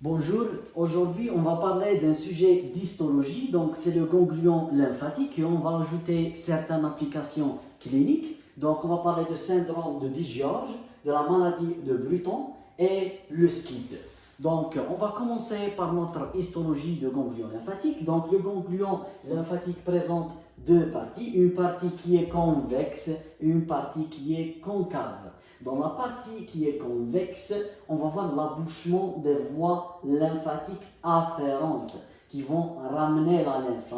Bonjour, aujourd'hui on va parler d'un sujet d'histologie, donc c'est le ganglion lymphatique et on va ajouter certaines applications cliniques. Donc on va parler de syndrome de Digeorge, de la maladie de Bruton et le SCID. Donc on va commencer par notre histologie de ganglion lymphatique. Donc le ganglion lymphatique présente deux parties, une partie qui est convexe et une partie qui est concave. Dans la partie qui est convexe, on va voir l'abouchement des voies lymphatiques afférentes qui vont ramener la lymphe.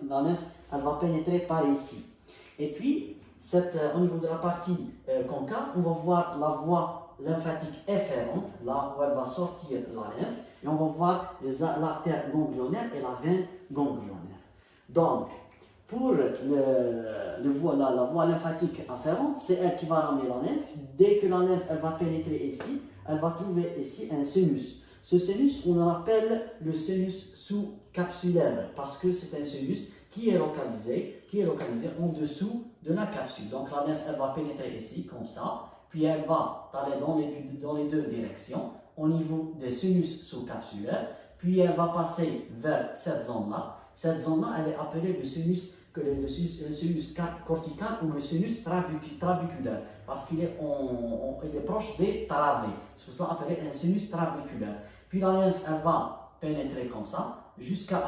La lymphe, elle va pénétrer par ici. Et puis, au niveau de la partie concave, on va voir la voie lymphatique efférente, là où elle va sortir la lymphe, et on va voir l'artère ganglionnaire et la veine ganglionnaire. Donc, pour la voie lymphatique afférente, c'est elle qui va ramener la lymphe. Dès que la lymphe elle va pénétrer ici, elle va trouver ici un sinus. Ce sinus, on l'appelle le sinus sous-capsulaire parce que c'est un sinus qui est localisé en dessous de la capsule. Donc la lymphe elle va pénétrer ici comme ça, puis elle va aller dans les deux directions au niveau des sinus sous-capsulaires, puis elle va passer vers cette zone-là. Cette zone-là, elle est appelée le sinus cortical ou le sinus trabéculaire parce qu'il est, il est proche des travées. C'est pour cela appelé un sinus trabéculaire. Puis la lymphe, elle va pénétrer comme ça jusqu'à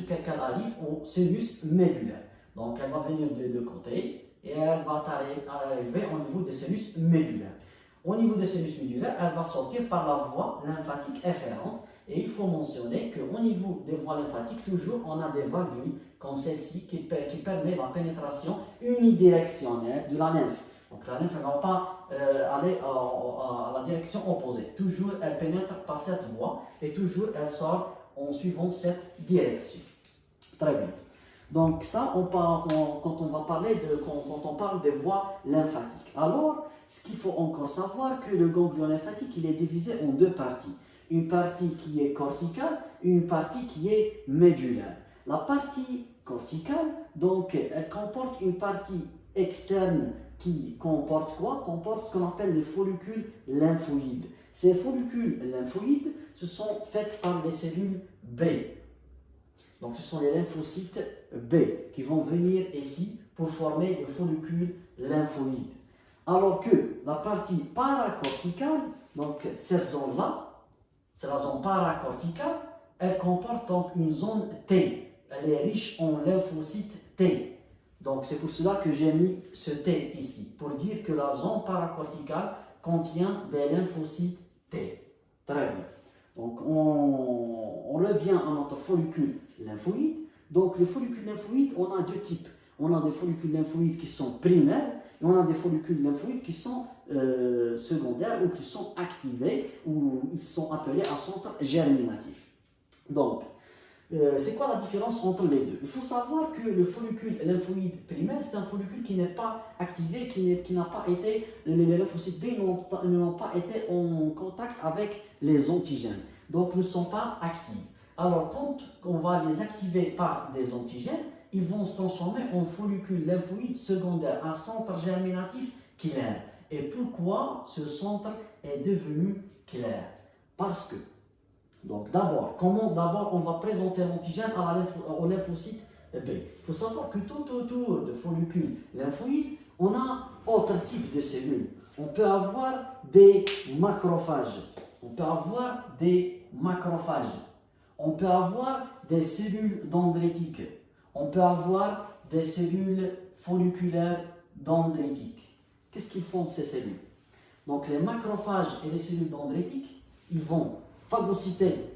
qu'elle arrive au sinus médulaire. Donc elle va venir des deux côtés et elle va arriver au niveau des sinus médulaires. Au niveau des sinus médulaires, elle va sortir par la voie lymphatique efférente. Et il faut mentionner qu'au niveau des voies lymphatiques, toujours, on a des valvules comme celle-ci qui permet la pénétration unidirectionnelle de la lymphe. Donc la lymphe ne va pas aller à la direction opposée. Toujours, elle pénètre par cette voie et toujours, elle sort en suivant cette direction. Très bien. Donc ça, quand on parle des voies lymphatiques. Alors, ce qu'il faut encore savoir, que le ganglion lymphatique, il est divisé en deux parties. Une partie qui est corticale et une partie qui est médulaire. La partie corticale, donc, elle comporte une partie externe qui comporte quoi? Comporte ce qu'on appelle les follicules lymphoïdes. Ces follicules lymphoïdes, ce sont faits par les cellules B. Donc, ce sont les lymphocytes B qui vont venir ici pour former le follicule lymphoïde. Alors que la partie paracorticale, donc cette zone-là, c'est la zone paracorticale, elle comporte donc une zone T. Elle est riche en lymphocytes T. Donc c'est pour cela que j'ai mis ce T ici, pour dire que la zone paracorticale contient des lymphocytes T. Très bien. Donc on revient à notre follicule lymphoïde. Donc les follicules lymphoïdes, on a deux types. On a des follicules lymphoïdes qui sont primaires et on a des follicules lymphoïdes qui sont secondaires ou qui sont activés ou ils sont appelés à centre germinatif. Donc, c'est quoi la différence entre les deux? Il faut savoir que le follicule lymphoïde primaire, c'est un follicule qui n'est pas activé, qui n'a pas été, les lymphocytes B n'ont pas été en contact avec les antigènes, donc ne sont pas actifs. Alors, quand on va les activer par des antigènes, ils vont se transformer en follicules lymphoïdes secondaires, un centre germinatif clair. Et pourquoi ce centre est devenu clair? Parce que, donc d'abord on va présenter l'antigène au lymphocyte B? Il faut savoir que tout autour de follicules lymphoïdes, on a autre type de cellules. On peut avoir des macrophages. On peut avoir des cellules dendritiques. On peut avoir des cellules folliculaires dendritiques. Qu'est-ce qu'ils font ces cellules? Donc les macrophages et les cellules dendritiques, ils vont phagocyter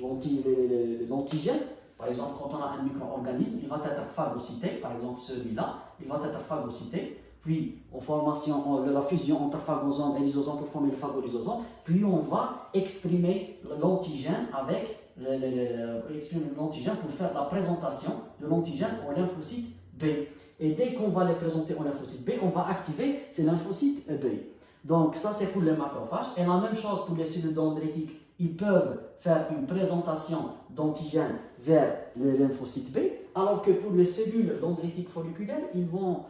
l'antigène. Par exemple, quand on a un micro-organisme, il va être phagocyté, par exemple celui-là, il va être phagocyté, puis en formation, la fusion entre phagosome et lysosome pour former le phagolysosome, puis on va exprimer l'antigène pour faire la présentation de l'antigène au lymphocyte B. Et dès qu'on va les présenter au lymphocyte B, on va activer ces lymphocytes B. Donc ça c'est pour les macrophages. Et la même chose pour les cellules dendritiques. Ils peuvent faire une présentation d'antigène vers les lymphocytes B, alors que pour les cellules dendritiques folliculaires, ils vont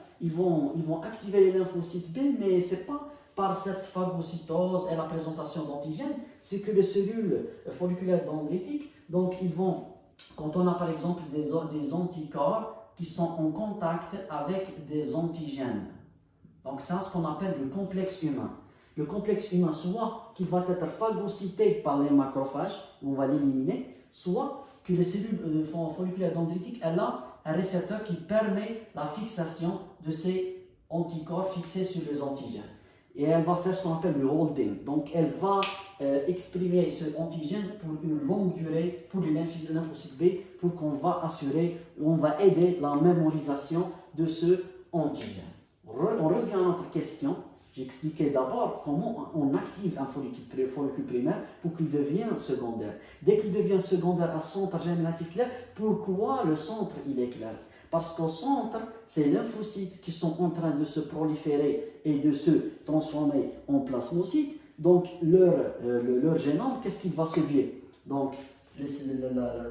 activer les lymphocytes B, mais ce n'est pas par cette phagocytose et la présentation d'antigènes, c'est que les cellules folliculaires dendritiques, donc ils vont, quand on a par exemple des anticorps qui sont en contact avec des antigènes, donc c'est ce qu'on appelle le complexe humain. Le complexe humain, soit qui va être phagocyté par les macrophages, on va l'éliminer, soit que les cellules folliculaires dendritiques, elle a un récepteur qui permet la fixation de ces anticorps fixés sur les antigènes. Et elle va faire ce qu'on appelle le holding. Donc elle va exprimer ce antigène pour une longue durée pour les lymphocytes B, pour qu'on va assurer, on va aider la mémorisation de ce antigène. On revient à notre question. J'ai expliqué d'abord comment on active un follicule primaire pour qu'il devienne secondaire. Dès qu'il devient secondaire à centre germinatif clair, pourquoi le centre il est clair? Parce qu'au centre, c'est les lymphocytes qui sont en train de se proliférer et de se transformer en plasmocytes. Donc leur génome, qu'est-ce qu'il va subir? Donc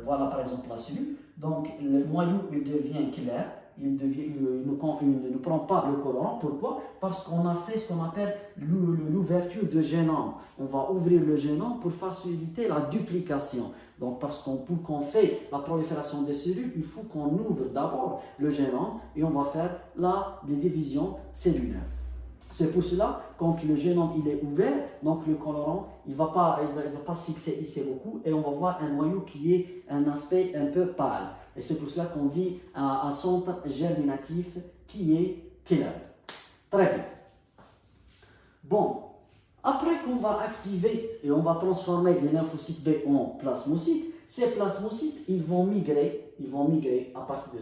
voilà par exemple la cellule. Donc le noyau il devient clair. Il ne prend pas le colorant. Pourquoi? Parce qu'on a fait ce qu'on appelle l'ouverture de génome. On va ouvrir le génome pour faciliter la duplication. Donc, pour qu'on fait la prolifération des cellules, il faut qu'on ouvre d'abord le génome et on va faire des divisions cellulaires. C'est pour cela, quand le génome il est ouvert, donc le colorant il va pas se fixer ici beaucoup et on va voir un noyau qui est un aspect un peu pâle. Et c'est pour cela qu'on dit un centre germinatif qui est clair. Très bien. Bon, après qu'on va activer et on va transformer les lymphocytes B en plasmocytes, ces plasmocytes ils vont migrer à partir de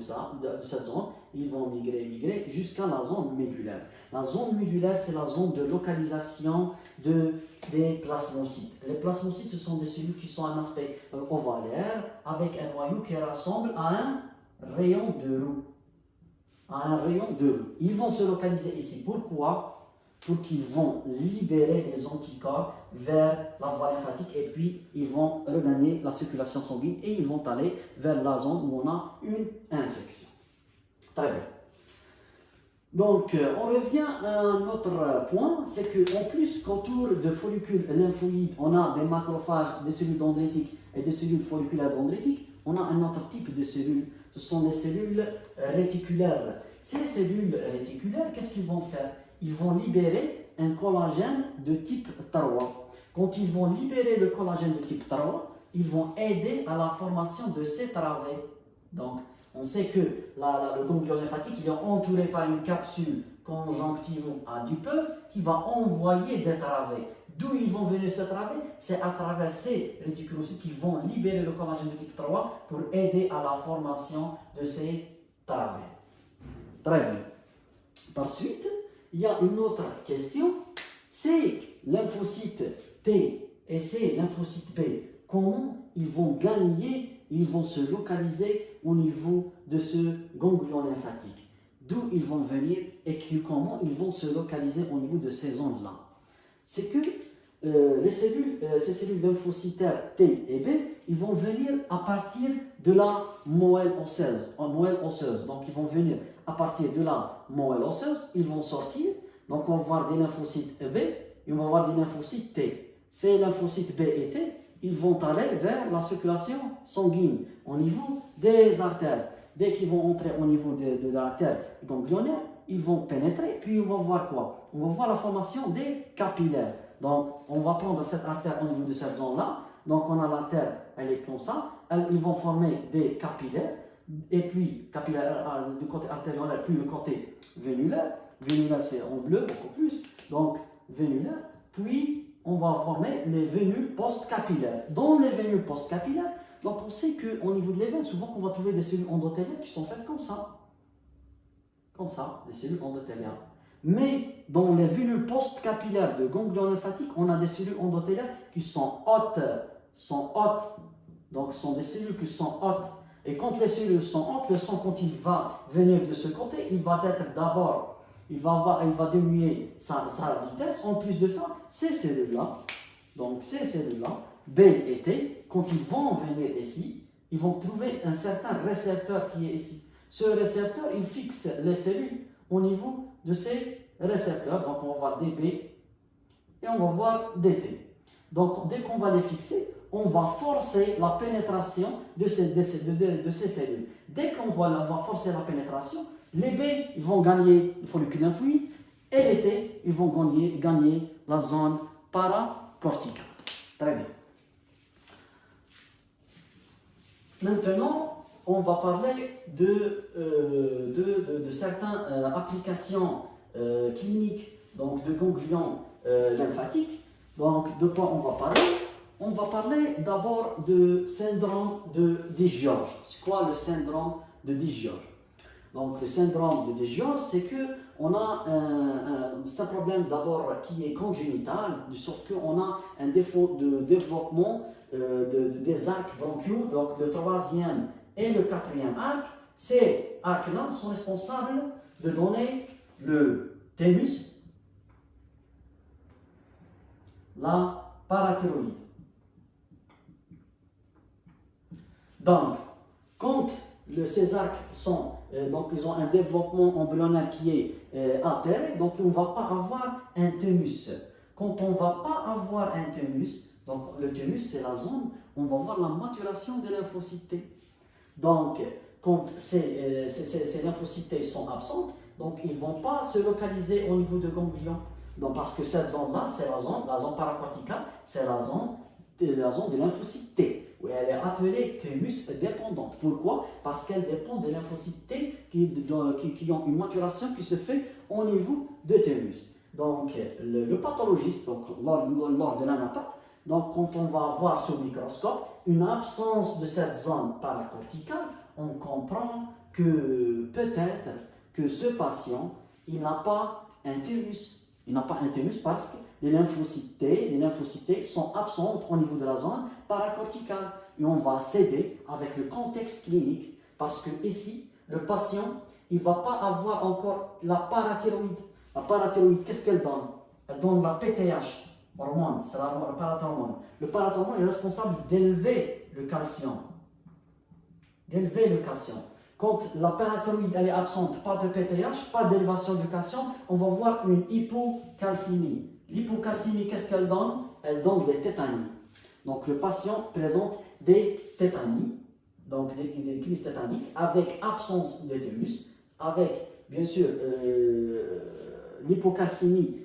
cette zone, ils vont migrer jusqu'à la zone médulaire. La zone médulaire, c'est la zone de localisation des plasmocytes. Les plasmocytes, ce sont des cellules qui sont un aspect ovalaire avec un noyau qui ressemble à un rayon de roue. Ils vont se localiser ici. Pourquoi? Pour qu'ils vont libérer des anticorps vers la voie lymphatique et puis ils vont regagner la circulation sanguine et ils vont aller vers la zone où on a une infection. Très bien. Donc, on revient à un autre point, c'est qu'en plus qu'autour de follicules lymphoïdes, on a des macrophages, des cellules dendritiques et des cellules folliculaires dendritiques, on a un autre type de cellules, ce sont les cellules réticulaires. Ces cellules réticulaires, qu'est-ce qu'ils vont faire? Ils vont libérer un collagène de type 3. Quand ils vont libérer le collagène de type 3, ils vont aider à la formation de ces travées. Donc, on sait que le ganglion lymphatique il est entouré par une capsule conjonctivo-adipeuse qui va envoyer des travées. D'où ils vont venir ces travées? C'est à travers ces réticulocytes qui vont libérer le collagène de type 3 pour aider à la formation de ces travées. Très bien. Par suite, il y a une autre question. Ces lymphocytes T et ces lymphocytes B, comment ils vont gagner, ils vont se localiser au niveau de ce ganglion lymphatique? D'où ils vont venir et comment ils vont se localiser au niveau de ces zones-là? C'est que ces cellules lymphocytaires T et B, ils vont venir à partir de la moelle osseuse. Donc, ils vont venir à partir de la moelle osseuse, ils vont sortir. Donc, on va voir des lymphocytes B et on va voir des lymphocytes T. Ces lymphocytes B et T, ils vont aller vers la circulation sanguine au niveau des artères. Dès qu'ils vont entrer au niveau de l'artère ganglionnaire, ils vont pénétrer, puis on va voir quoi? On va voir la formation des capillaires. Donc, on va prendre cette artère au niveau de cette zone-là. Donc, on a l'artère, elle est comme ça. Ils vont former des capillaires. Et puis, capillaire du côté artériolaire, puis le côté vénulaire. Vénulaire, c'est en bleu, beaucoup plus. Donc, vénulaire. Puis, on va former les vénules post-capillaires. Dans les vénules post-capillaires, donc on sait qu'au niveau de l'éveil, souvent on va trouver des cellules endothéliales qui sont faites comme ça. Comme ça, des cellules endothéliales. Mais dans les vénules post-capillaires de ganglion lymphatique, on a des cellules endothéliales qui sont hautes. Donc, ce sont des cellules qui sont hautes. Et quand les cellules sont hautes, le sang, quand il va venir de ce côté, il va être d'abord, il va diminuer sa vitesse. En plus de ça, ces cellules-là, B et T, quand ils vont venir ici, ils vont trouver un certain récepteur qui est ici. Ce récepteur, il fixe les cellules au niveau de ces récepteurs. Donc, on va voir DB et on va voir dt. Donc, dès qu'on va les fixer, on va forcer la pénétration de ces cellules. Dès qu'on va forcer la pénétration, les B ils vont gagner le follicule lymphoïde et les T ils vont gagner la zone paracorticale. Très bien. Maintenant, on va parler de certaines applications cliniques donc de ganglions lymphatiques. Donc, de quoi on va parler? On va parler d'abord de syndrome de Digeorge. C'est quoi le syndrome de Digeorge? Donc, le syndrome de Digeorge, c'est qu'on a un problème d'abord qui est congénital, de sorte qu'on a un défaut de développement des arcs bronchiaux. Donc, le troisième et le quatrième arc, ces arcs-là sont responsables de donner le thymus, la parathyroïde. Donc, quand ces arcs sont, donc ils ont un développement embryonnaire qui est altéré, donc on ne va pas avoir un thymus. Quand on ne va pas avoir un thymus, donc le thymus c'est la zone où on va voir la maturation des lymphocytes T. Donc, quand ces lymphocytes sont absentes, donc ils ne vont pas se localiser au niveau de ganglion. Donc, parce que cette zone-là, c'est la zone paracorticale, c'est la zone des lymphocytes T, où elle est appelée thymus dépendante. Pourquoi? Parce qu'elle dépend des lymphocytes T qui ont une maturation qui se fait au niveau de thymus. Donc, le pathologiste, donc, lors de l'anapathe, donc quand on va voir sur le microscope une absence de cette zone paracorticale, on comprend que peut-être que ce patient, il n'a pas un thymus. Il n'a pas un thymus parce que les lymphocytes T sont absentes au niveau de la zone paracorticale. Et on va s'aider avec le contexte clinique parce que ici, le patient, il ne va pas avoir encore la parathyroïde. La parathyroïde, qu'est-ce qu'elle donne? Elle donne la PTH, hormone, c'est la parathormone. Le parathormone est responsable d'élever le calcium. Quand la parathyroïde elle est absente, pas de PTH, pas d'élévation du calcium, on va voir une hypocalcémie. L'hypocalcémie, qu'est-ce qu'elle donne? Elle donne des tétanies. Donc le patient présente des tétanies, donc des crises tétaniques, avec absence de thymus, avec bien sûr l'hypocalcémie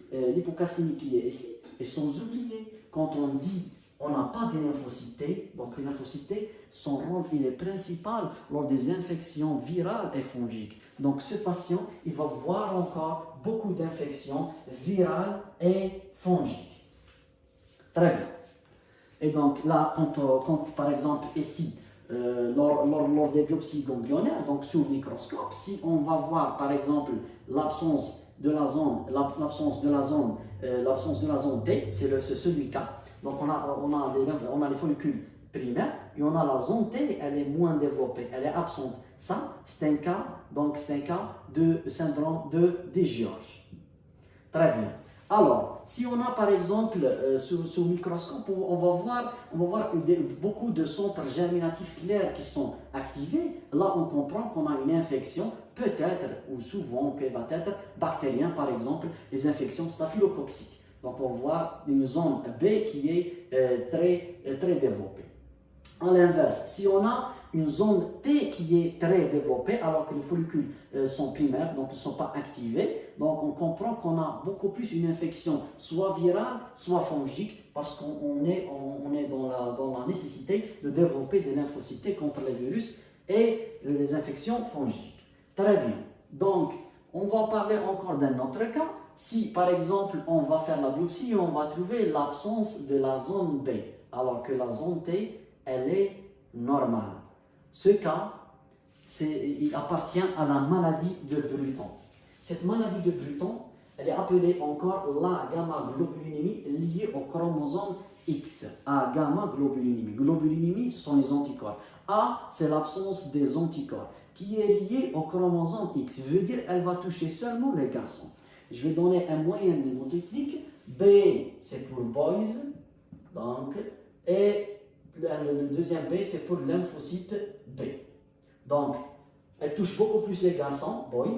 qui est ici, et sans oublier, quand on dit on n'a pas de lymphocytes, donc les lymphocytes, son rôle il est principal lors des infections virales et fongiques. Donc ce patient, il va voir encore beaucoup d'infections virales et fongiques. Très bien. Et donc là, quand par exemple ici, lors des biopsies ganglionnaires, donc sous le microscope, si on va voir par exemple l'absence de la zone T, c'est celui-là. Donc on a les follicules primaires et on a la zone T, elle est moins développée, elle est absente. Ça, c'est un cas de syndrome de Digeorge. Très bien. Alors, si on a par exemple sous microscope, on va voir beaucoup de centres germinatifs clairs qui sont activés. Là, on comprend qu'on a une infection, peut-être ou souvent, qui va être bactérienne, par exemple, les infections staphylococciques. Donc, on voit une zone B qui est très développée. À l'inverse, si on a une zone T qui est très développée, alors que les follicules sont primaires, donc ne sont pas activés, donc on comprend qu'on a beaucoup plus une infection, soit virale, soit fongique, parce qu'on est dans la nécessité de développer des lymphocytes contre les virus et les infections fongiques. Très bien. Donc, on va parler encore d'un autre cas. Si, par exemple, on va faire la biopsie, on va trouver l'absence de la zone B, alors que la zone T, elle est normale. Ce cas, il appartient à la maladie de Bruton. Cette maladie de Bruton, elle est appelée encore la gamma-globulinémie liée au chromosome X. A, gamma-globulinémie. Globulinémie, ce sont les anticorps. A, c'est l'absence des anticorps, qui est liée au chromosome X. Ça veut dire qu'elle va toucher seulement les garçons. Je vais donner un moyen mnémotechnique. B, c'est pour boys. Donc, et le deuxième B, c'est pour lymphocyte B. Donc, elle touche beaucoup plus les garçons, boy,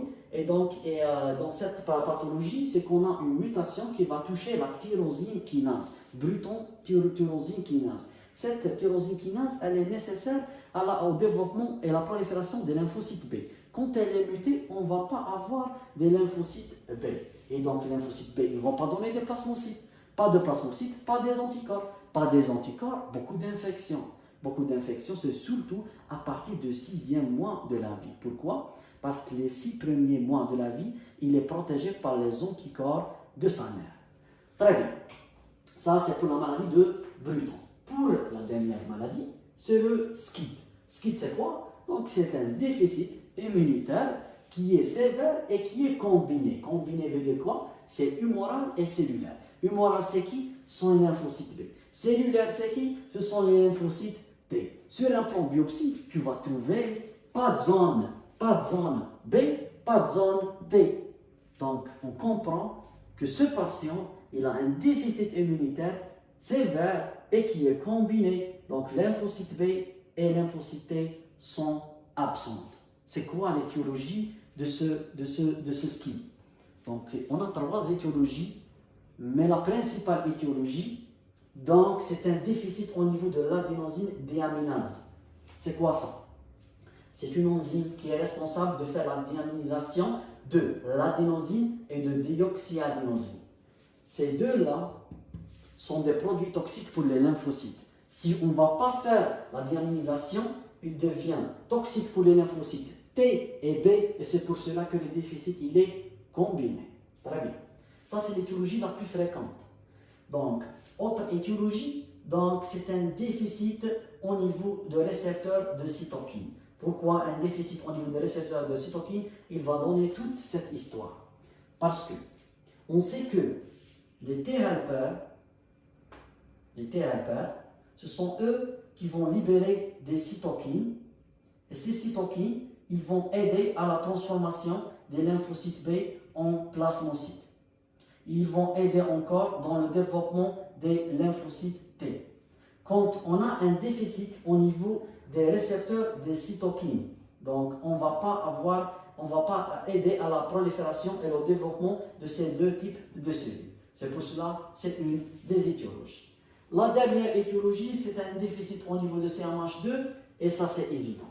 Dans cette pathologie, c'est qu'on a une mutation qui va toucher la tyrosine kinase, Bruton tyrosine kinase. Cette tyrosine kinase, elle est nécessaire au développement et à la prolifération des lymphocytes B. Quand elle est mutée, on ne va pas avoir des lymphocytes B. Et donc, les lymphocytes B, ils ne vont pas donner des plasmocytes. Pas de plasmocytes, pas des anticorps. Pas des anticorps, beaucoup d'infections. Beaucoup d'infections, c'est surtout à partir du 6e mois de la vie. Pourquoi? Parce que les 6 premiers mois de la vie, il est protégé par les anticorps de sa mère. Très bien. Ça, c'est pour la maladie de Bruton. Pour la dernière maladie, c'est le SCID. SCID, c'est quoi? Donc, c'est un déficit immunitaire qui est sévère et qui est combiné. Combiné veut dire quoi? C'est humoral et cellulaire. Humoral, c'est qui? Ce sont les lymphocytes B. Cellulaire, c'est qui? Ce sont les lymphocytes T. Sur un plan biopsie, tu vas trouver pas de zone B, pas de zone T. Donc, on comprend que ce patient, il a un déficit immunitaire sévère et qui est combiné. Donc, lymphocyte B et lymphocyte T sont absentes. C'est quoi l'étiologie de ce ski? Donc, on a 3 étiologies, mais la principale étiologie, donc, c'est un déficit au niveau de l'adénosine déaminase. C'est quoi ça? C'est une enzyme qui est responsable de faire la déaminisation de l'adénosine et de déoxyadénosine. Ces deux-là sont des produits toxiques pour les lymphocytes. Si on ne va pas faire la déaminisation, il devient toxique pour les lymphocytes T et B, et c'est pour cela que le déficit il est combiné. Très bien. Ça, c'est l'étiologie la plus fréquente. Donc, autre étiologie, donc c'est un déficit au niveau de récepteurs de cytokine. Pourquoi un déficit au niveau des récepteurs de cytokine? Il va donner toute cette histoire. Parce que on sait que les T-helpers, ce sont eux qui vont libérer des cytokines. Et ces cytokines, ils vont aider à la transformation des lymphocytes B en plasmocytes. Ils vont aider encore dans le développement des lymphocytes T. Quand on a un déficit au niveau des récepteurs des cytokines, donc on ne va pas aider à la prolifération et au développement de ces deux types de cellules. C'est pour cela que c'est une des étiologies. La dernière étiologie, c'est un déficit au niveau de CMH2, et ça c'est évident.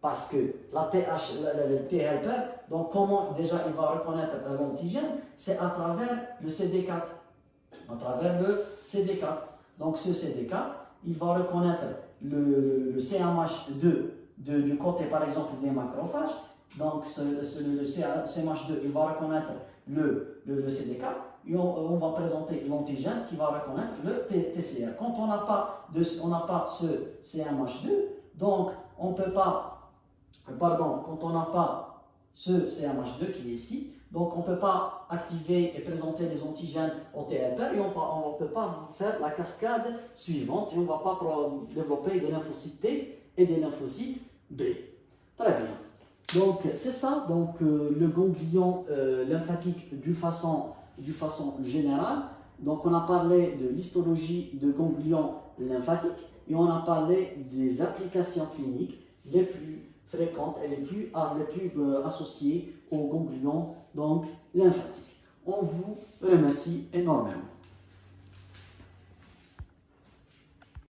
Parce que le T-helper, donc comment déjà il va reconnaître l'antigène? C'est à travers le CD4. À travers le CD4. Donc ce CD4, il va reconnaître le CMH2 du côté par exemple des macrophages. Donc le CMH2, il va reconnaître le CD4 et on va présenter l'antigène qui va reconnaître le TCR. Quand on n'a pas ce CMH2, donc on ne peut pas, quand on n'a pas ce CMH2 qui est ici, donc on ne peut pas activer et présenter les antigènes au T-helper et on ne peut pas faire la cascade suivante et on ne va pas développer des lymphocytes T et des lymphocytes B. Très bien. Donc c'est ça, donc le ganglion lymphatique d'une façon générale. Donc on a parlé de l'histologie de ganglion lymphatique et on a parlé des applications cliniques les plus fréquentes et les plus associées au ganglion donc lymphatique. On vous remercie énormément.